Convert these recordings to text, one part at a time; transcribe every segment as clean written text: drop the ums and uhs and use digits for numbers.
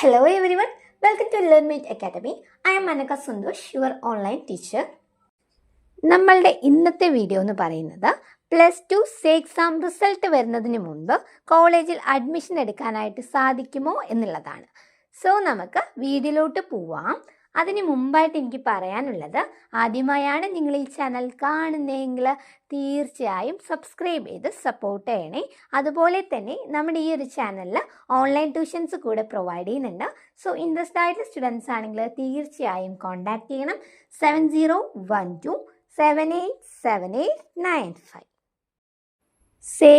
Hello everyone, welcome to LearnMate Academy. I am Manaka Sundosh, your online teacher. നമ്മളുടെ ഇന്നത്തെ video എന്ന് പറയുന്നത് +2 exam result വരുന്നതിന് മുൻപ് കോളേജിൽ അഡ്മിഷൻ എടുക്കാനായിട്ട് സാധിക്കുമോ എന്നുള്ളതാണ്. സോ നമുക്ക് വീഡിയോയിലോട്ട് പോവാം. അതിന് മുമ്പായിട്ട് എനിക്ക് പറയാനുള്ളത്, ആദ്യമായാണ് നിങ്ങൾ ഈ ചാനൽ കാണുന്നതെങ്കിൽ തീർച്ചയായും സബ്സ്ക്രൈബ് ചെയ്ത് സപ്പോർട്ട് ചെയ്യണേ. അതുപോലെ തന്നെ നമ്മുടെ ഈ ഒരു ചാനലിൽ ഓൺലൈൻ ട്യൂഷൻസ് കൂടെ പ്രൊവൈഡ് ചെയ്യുന്നുണ്ട്. സോ ഇൻട്രസ്റ്റ് ആയിട്ടുള്ള സ്റ്റുഡൻസ് ആണെങ്കിൽ തീർച്ചയായും കോൺടാക്ട് ചെയ്യണം. 7012787895.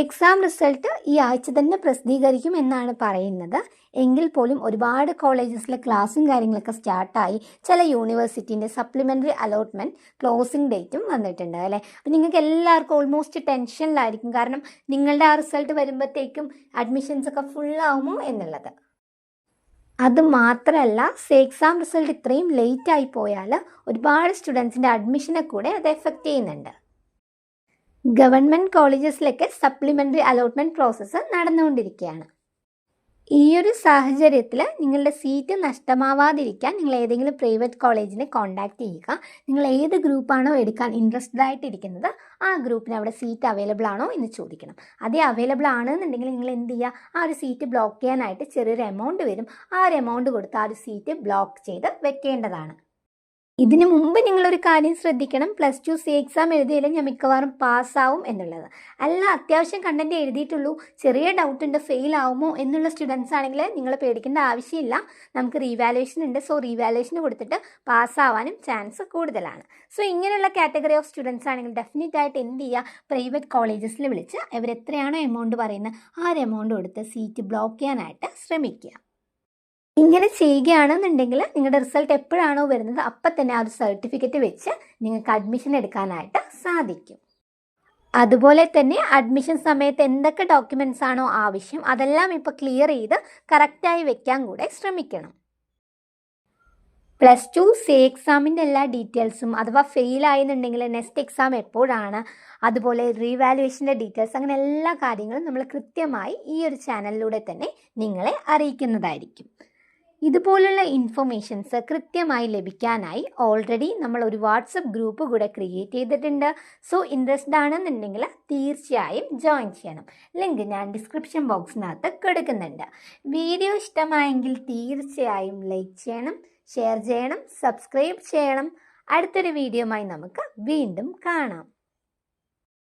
എക്സാം റിസൾട്ട് ഈ ആഴ്ച തന്നെ പ്രസിദ്ധീകരിക്കും എന്നാണ് പറയുന്നത്. എങ്കിൽ പോലും ഒരുപാട് കോളേജസിലെ ക്ലാസ്സും കാര്യങ്ങളൊക്കെ സ്റ്റാർട്ടായി. ചില യൂണിവേഴ്സിറ്റീൻ്റെ സപ്ലിമെൻ്ററി അലോട്ട്മെൻറ്റ് ക്ലോസിംഗ് ഡേറ്റും വന്നിട്ടുണ്ട് അല്ലേ. അപ്പം നിങ്ങൾക്ക് എല്ലാവർക്കും ഓൾമോസ്റ്റ് ടെൻഷനിലായിരിക്കും. കാരണം നിങ്ങളുടെ ആ റിസൾട്ട് വരുമ്പോഴത്തേക്കും അഡ്മിഷൻസ് ഒക്കെ ഫുള്ളാവുമോ എന്നുള്ളത്. അത് മാത്രമല്ല, എക്സാം റിസൾട്ട് ഇത്രയും ലേറ്റായി പോയാൽ ഒരുപാട് സ്റ്റുഡൻസിൻ്റെ അഡ്മിഷനെ കൂടെ അത് എഫക്റ്റ് ചെയ്യുന്നുണ്ട്. ഗവൺമെൻറ് കോളേജസിലൊക്കെ സപ്ലിമെൻ്ററി അലോട്ട്മെൻറ്റ് പ്രോസസ്സ് നടന്നുകൊണ്ടിരിക്കുകയാണ്. ഈ ഒരു സാഹചര്യത്തിൽ നിങ്ങളുടെ സീറ്റ് നഷ്ടമാവാതിരിക്കാൻ നിങ്ങൾ ഏതെങ്കിലും പ്രൈവറ്റ് കോളേജിനെ കോൺടാക്ട് ചെയ്യുക. നിങ്ങൾ ഏത് ഗ്രൂപ്പാണോ എടുക്കാൻ ഇൻട്രസ്റ്റഡ് ആയിട്ടിരിക്കുന്നത് ആ ഗ്രൂപ്പിന് അവിടെ സീറ്റ് അവൈലബിൾ ആണോ എന്ന് ചോദിക്കണം. അതേ അവൈലബിൾ ആണെന്നുണ്ടെങ്കിൽ നിങ്ങൾ എന്ത് ചെയ്യുക, ആ ഒരു സീറ്റ് ബ്ലോക്ക് ചെയ്യാനായിട്ട് ചെറിയൊരു എമൗണ്ട് വരും. ആ ഒരു എമൗണ്ട് കൊടുത്ത് ആ ഒരു സീറ്റ് ബ്ലോക്ക് ചെയ്ത് വെക്കേണ്ടതാണ്. ഇതിനു മുമ്പ് നിങ്ങളൊരു കാര്യം ശ്രദ്ധിക്കണം, +2 എക്സാം എഴുതിയാലും ഞാൻ മിക്കവാറും പാസ്സാവും എന്നുള്ളത് അല്ല. അത്യാവശ്യം കണ്ടന്റ് എഴുതിയിട്ടുള്ളൂ, ചെറിയ ഡൗട്ട് ഉണ്ട്, ഫെയിൽ ആവുമോ എന്നുള്ള സ്റ്റുഡൻസ് ആണെങ്കിൽ നിങ്ങൾ പേടിക്കേണ്ട ആവശ്യമില്ല. നമുക്ക് റീവാലുവേഷൻ ഉണ്ട്. സോ റീവാലുവേഷന് കൊടുത്തിട്ട് പാസ്സാവാനും ചാൻസ് കൂടുതലാണ്. സോ ഇങ്ങനെയുള്ള കാറ്റഗറി ഓഫ് സ്റ്റുഡൻസ് ആണെങ്കിൽ ഡെഫിനറ്റ് ആയിട്ട് എന്ത് ചെയ്യുക, പ്രൈവറ്റ് കോളേജസിൽ വിളിച്ച് എത്രയാണോ എമൗണ്ട് പറയുന്നത് ആ ഒരു എമൗണ്ട് കൊടുത്ത് സീറ്റ് ബ്ലോക്ക് ചെയ്യാനായിട്ട് ശ്രമിക്കുക. ഇങ്ങനെ ചെയ്യുകയാണെന്നുണ്ടെങ്കിൽ നിങ്ങളുടെ റിസൾട്ട് എപ്പോഴാണോ വരുന്നത് അപ്പം തന്നെ ആ ഒരു സർട്ടിഫിക്കറ്റ് വെച്ച് നിങ്ങൾക്ക് അഡ്മിഷൻ എടുക്കാനായിട്ട് സാധിക്കും. അതുപോലെ തന്നെ അഡ്മിഷൻ സമയത്ത് എന്തൊക്കെ ഡോക്യുമെൻറ്റ്സ് ആണോ ആവശ്യം അതെല്ലാം ഇപ്പോൾ ക്ലിയർ ചെയ്ത് കറക്റ്റായി വെക്കാൻ കൂടെ ശ്രമിക്കണം. +2 എക്സാമിൻ്റെ എല്ലാ ഡീറ്റെയിൽസും, അഥവാ ഫെയിൽ ആയെന്നുണ്ടെങ്കിൽ നെക്സ്റ്റ് എക്സാം എപ്പോഴാണ്, അതുപോലെ റീവാലുവേഷൻ്റെ ഡീറ്റെയിൽസ്, അങ്ങനെ എല്ലാ കാര്യങ്ങളും നമ്മൾ കൃത്യമായി ഈ ഒരു ചാനലിലൂടെ തന്നെ നിങ്ങളെ അറിയിക്കുന്നതായിരിക്കും. ഇതുപോലുള്ള ഇൻഫർമേഷൻസ് കൃത്യമായി ലഭിക്കാനായി ഓൾറെഡി നമ്മൾ ഒരു വാട്സപ്പ് ഗ്രൂപ്പ് കൂടെ ക്രിയേറ്റ് ചെയ്തിട്ടുണ്ട്. സോ ഇൻട്രസ്റ്റഡ് ആണെന്നുണ്ടെങ്കിൽ തീർച്ചയായും ജോയിൻ ചെയ്യണം. ലിങ്ക് ഞാൻ ഡിസ്ക്രിപ്ഷൻ ബോക്സിനകത്ത് കൊടുക്കുന്നുണ്ട്. വീഡിയോ ഇഷ്ടമായെങ്കിൽ തീർച്ചയായും ലൈക്ക് ചെയ്യണം, ഷെയർ ചെയ്യണം, സബ്സ്ക്രൈബ് ചെയ്യണം. അടുത്തൊരു വീഡിയോയുമായി നമുക്ക് വീണ്ടും കാണാം.